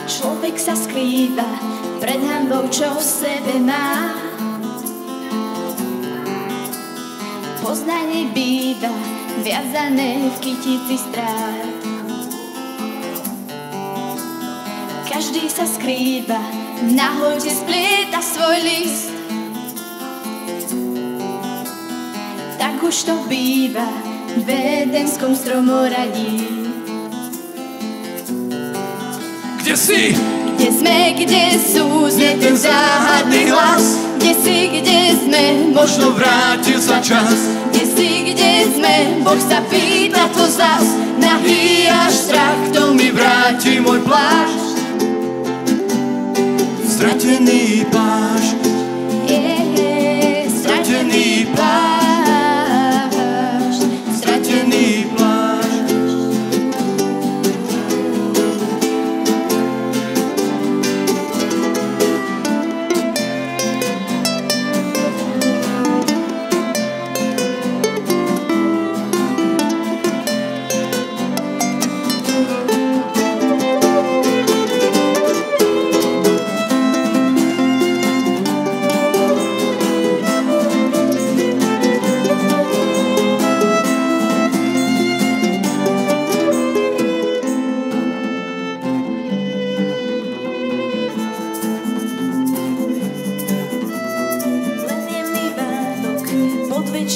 Človek sa skrýva pred hanbou, čo v sebe má. Poznanie býva viazané v kytici strát. Každý sa skrýva, v nahote splieta svoj list. Tak už to býva v edenskom stromoradí. Kde si? Kde sme, kde sú, znie ten záhadný hlas. Kde si, kde sme, Možno vrátil sa čas. kde si, kde sme, Boh sa pýta to zas. Nahý až strach, kto mi vráti môj plášť. Stratený plášť, Stratený plášť, stratený plášť.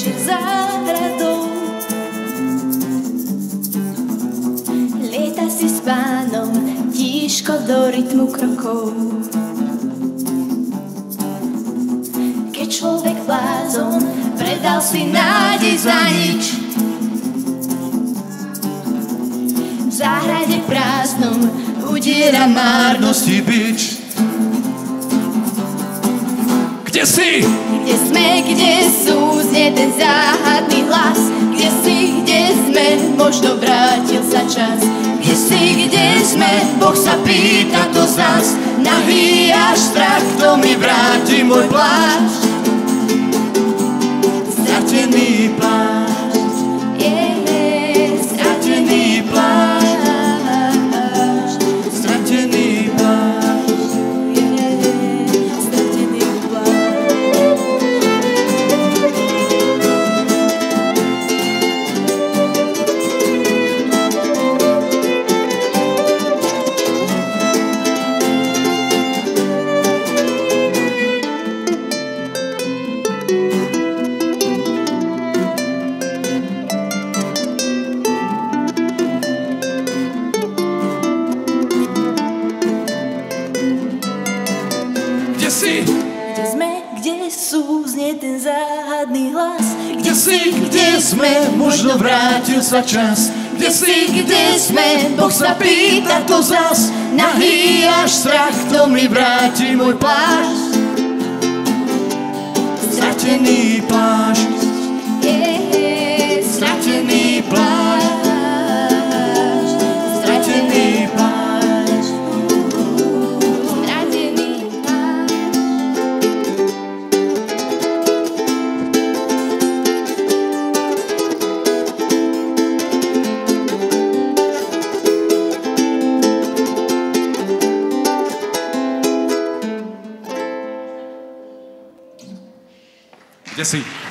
Záhradou lieta si s pánom tížko do rytmu krokov. Keď človek blázon predal si nádej za nič, v záhrade prázdnom udiera márnosti bič. Kde si? Kde sme, kde sú, znie ten záhadný hlas. Kde si, kde sme, možno vrátil sa čas. Kde si, kde sme, Boh sa pýta to z nás. Nahý až strach, kto mi vráti môj plášť. Stratený plášť, Stratený plášť, stratený plášť. stratený plášť. Kde si? Kde sme, kde sú, znie ten záhadný hlas. Kde si? Kde sme? Možno vrátil sa čas. Kde si, kde sme, Boh sa pýta to zas. Nahý až strach, kto mi vráti môj plášť. Stratený plášť, Stratený plášť, stratený plášť, stratený plášť. kde si?